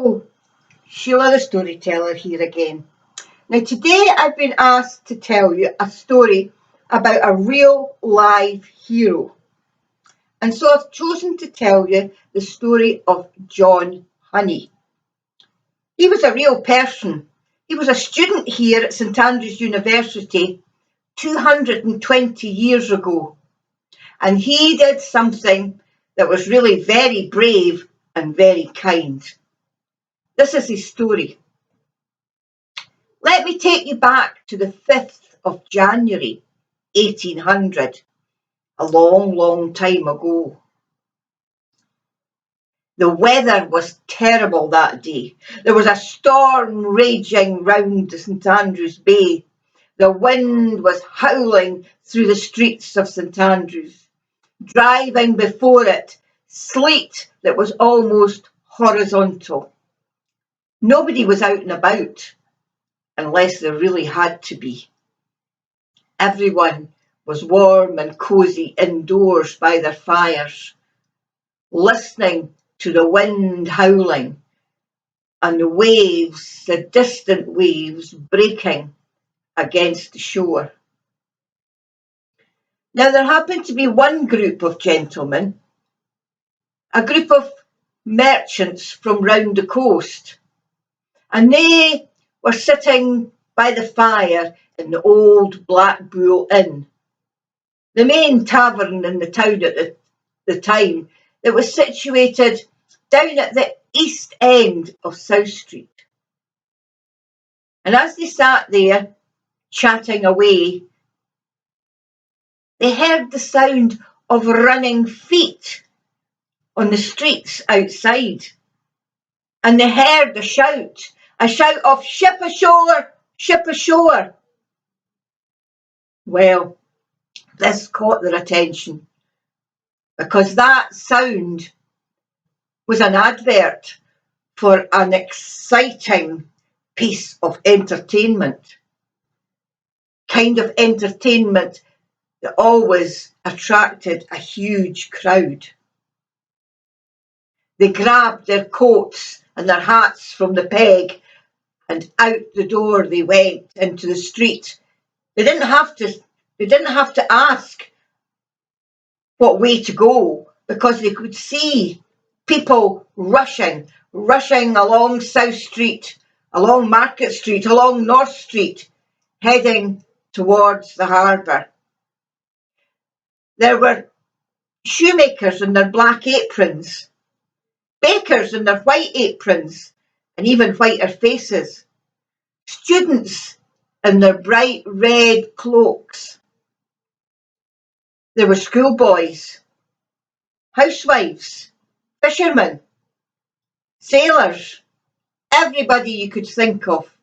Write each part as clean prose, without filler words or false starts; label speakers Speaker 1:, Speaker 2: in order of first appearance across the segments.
Speaker 1: Hello, Sheila the storyteller here again. Now today I've been asked to tell you a story about a real live hero. And so I've chosen to tell you the story of John Honey. He was a real person. He was a student here at St Andrews University 220 years ago. And he did something that was really very brave and very kind. This is his story. Let me take you back to the 5th of January 1800, a long, long time ago. The weather was terrible that day. There was a storm raging round St Andrews Bay. The wind was howling through the streets of St Andrews, driving before it sleet that was almost horizontal. Nobody was out and about, unless there really had to be. Everyone was warm and cosy indoors by their fires, listening to the wind howling and the waves, the distant waves, breaking against the shore. Now there happened to be one group of gentlemen, a group of merchants from round the coast, and they were sitting by the fire in the old Black Bull Inn, the main tavern in the town at the time, that was situated down at the east end of South Street. And as they sat there chatting away, they heard the sound of running feet on the streets outside. And they heard a shout of "Ship ashore, ship ashore." Well, this caught their attention, because that sound was an advert for an exciting piece of entertainment. Kind of entertainment that always attracted a huge crowd. They grabbed their coats and their hats from the peg, and out the door they went into the street. They didn't have to ask what way to go, because they could see people rushing along South Street, along Market Street, along North Street, heading towards the harbour. There were shoemakers in their black aprons, bakers in their white aprons, and even whiter faces, students in their bright red cloaks. There were schoolboys, housewives, fishermen, sailors, everybody you could think of,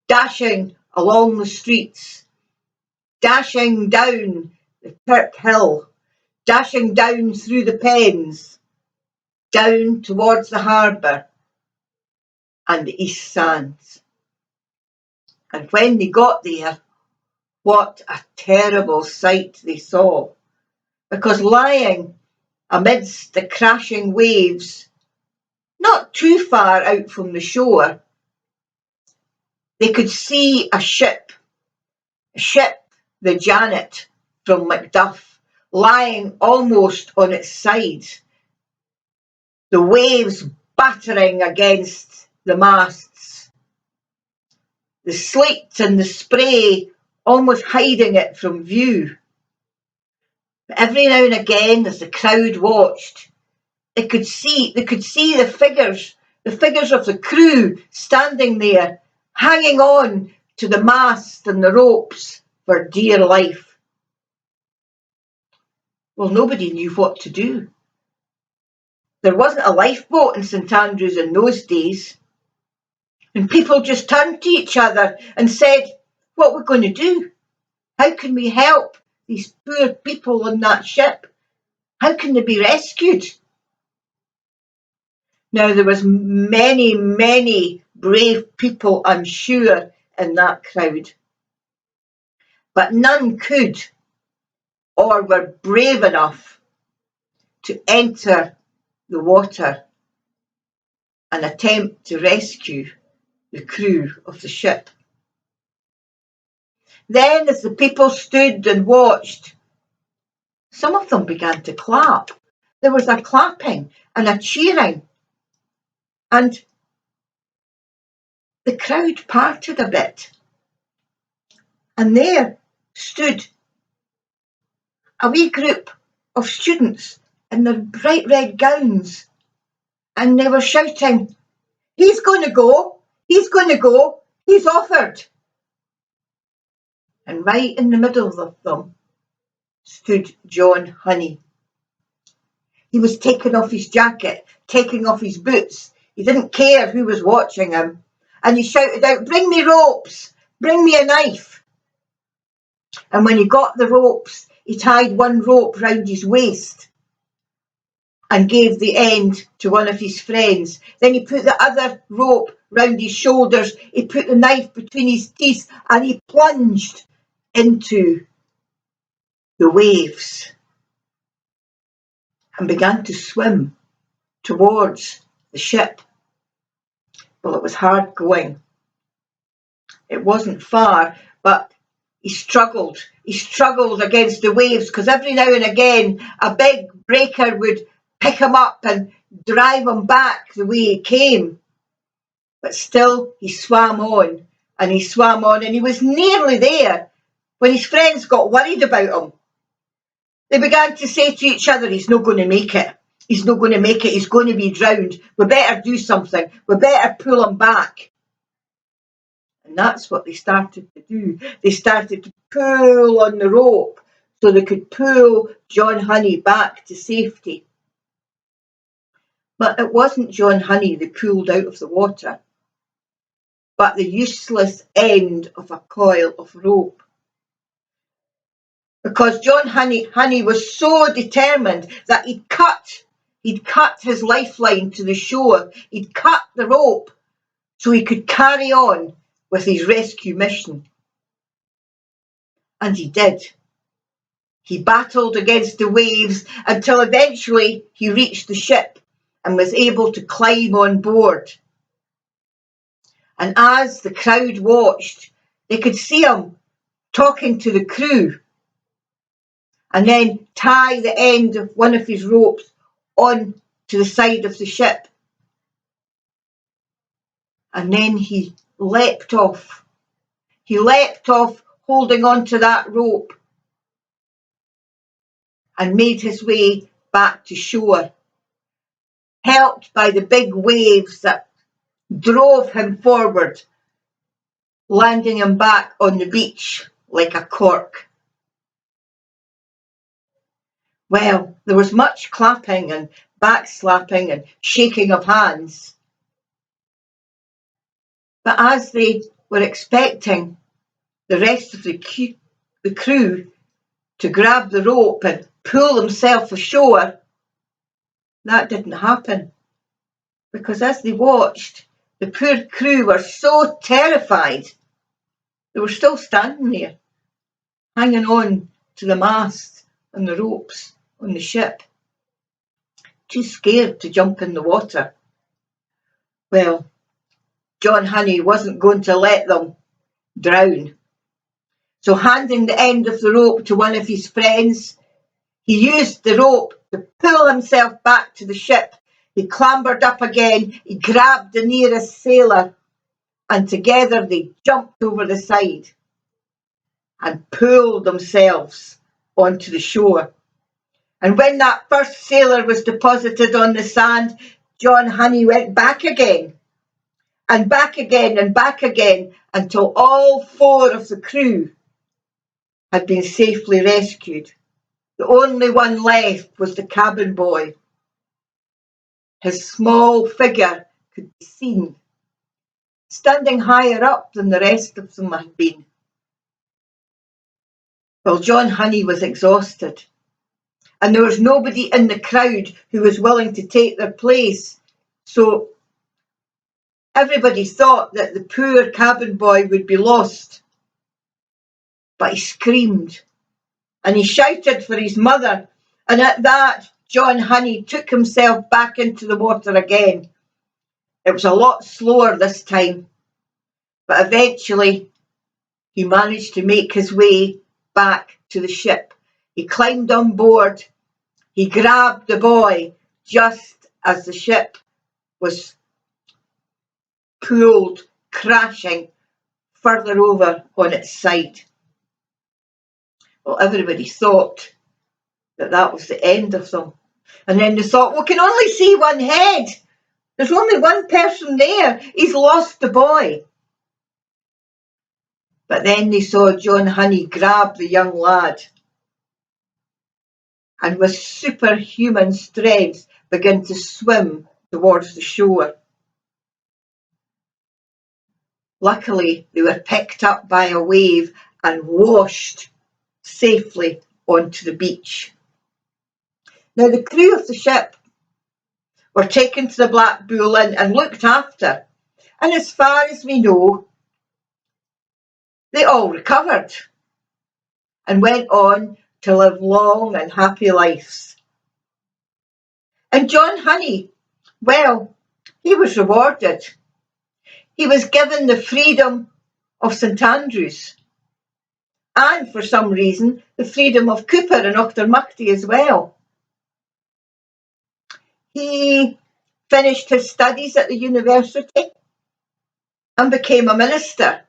Speaker 1: dashing along the streets, dashing down the Kirk Hill, dashing down through the Pens, down towards the harbour and the East Sands. And when they got there, what a terrible sight they saw, because lying amidst the crashing waves, not too far out from the shore, they could see a ship, the Janet from Macduff, lying almost on its side, the waves battering against the masts, the sleet and the spray almost hiding it from view. But every now and again, as the crowd watched, they could see the figures of the crew standing there, hanging on to the mast and the ropes for dear life. Well, nobody knew what to do. There wasn't a lifeboat in St Andrews in those days, and people just turned to each other and said, "What are we going to do? How can we help these poor people on that ship? How can they be rescued?" Now, there was many, many brave people, I'm sure, in that crowd, but none could or were brave enough to enter the water and attempt to rescue the crew of the ship. Then, as the people stood and watched, some of them began to clap. There was a clapping and a cheering, and the crowd parted a bit. And there stood a wee group of students in their bright red gowns, and they were shouting, "He's going to go, he's going to go, he's offered." And right in the middle of them stood John Honey. He was taking off his jacket, taking off his boots. He didn't care who was watching him. And he shouted out, "Bring me ropes, bring me a knife." And when he got the ropes, he tied one rope round his waist and gave the end to one of his friends. Then he put the other rope round his shoulders. He put the knife between his teeth and he plunged into the waves and began to swim towards the ship. Well, it was hard going. It wasn't far, but he struggled. He struggled against the waves because every now and again a big breaker would pick him up and drive him back the way he came. But still he swam on and he swam on, and he was nearly there when his friends got worried about him. They began to say to each other, "He's not going to make it. He's not going to make it. He's going to be drowned. We better do something. We better pull him back." And that's what they started to do. They started to pull on the rope so they could pull John Honey back to safety. But it wasn't John Honey they pulled out of the water, but the useless end of a coil of rope. Because John Honey was so determined that he'd cut his lifeline to the shore. He'd cut the rope so he could carry on with his rescue mission. And he did. He battled against the waves until eventually he reached the ship and was able to climb on board. And as the crowd watched, they could see him talking to the crew and then tie the end of one of his ropes on to the side of the ship. And then he leapt off. He leapt off holding on to that rope and made his way back to shore, helped by the big waves that drove him forward, landing him back on the beach like a cork. Well, there was much clapping and backslapping and shaking of hands. But as they were expecting the rest of the crew to grab the rope and pull himself ashore, that didn't happen. Because as they watched, the poor crew were so terrified, they were still standing there, hanging on to the mast and the ropes on the ship, too scared to jump in the water. Well, John Honey wasn't going to let them drown. So handing the end of the rope to one of his friends, he used the rope to pull himself back to the ship. He clambered up again, he grabbed the nearest sailor, and together they jumped over the side and pulled themselves onto the shore. And when that first sailor was deposited on the sand, John Honey went back again, and back again, and back again, until all 4 of the crew had been safely rescued. The only one left was the cabin boy. His small figure could be seen, standing higher up than the rest of them had been. Well, John Honey was exhausted, and there was nobody in the crowd who was willing to take their place. So everybody thought that the poor cabin boy would be lost. But he screamed and he shouted for his mother, and at that John Honey took himself back into the water again. It was a lot slower this time, but eventually he managed to make his way back to the ship. He climbed on board. He grabbed the boy just as the ship was pulled, crashing further over on its side. Well, everybody thought that that was the end of them. And then they thought, we can only see one head. There's only one person there. He's lost the boy. But then they saw John Honey grab the young lad and with superhuman strength begin to swim towards the shore. Luckily, they were picked up by a wave and washed safely onto the beach. Now, the crew of the ship were taken to the Black Bull Inn and looked after, and as far as we know, they all recovered and went on to live long and happy lives. And John Honey, well, he was rewarded. He was given the freedom of St Andrews, and for some reason, the freedom of Cooper and Auchtermuchty as well. He finished his studies at the university and became a minister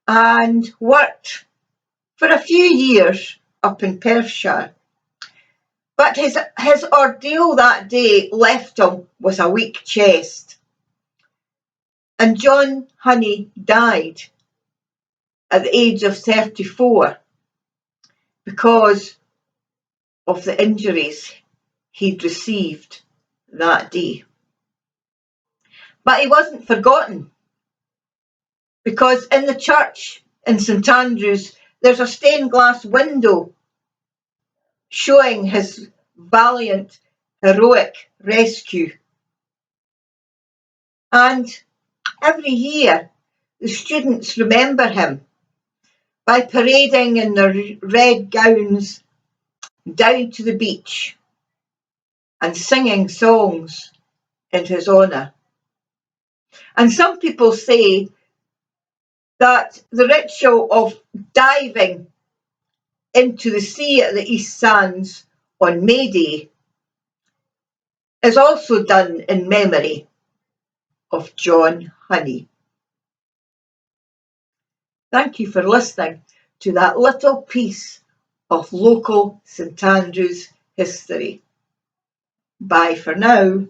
Speaker 1: and worked for a few years up in Perthshire. But his ordeal that day left him with a weak chest. And John Honey died at the age of 34 because of the injuries he'd received that day. But he wasn't forgotten, because in the church in St Andrews there's a stained glass window showing his valiant, heroic rescue. And every year the students remember him by parading in their red gowns down to the beach and singing songs in his honour. And some people say that the ritual of diving into the sea at the East Sands on May Day is also done in memory of John Honey. Thank you for listening to that little piece of local St Andrews history. Bye for now.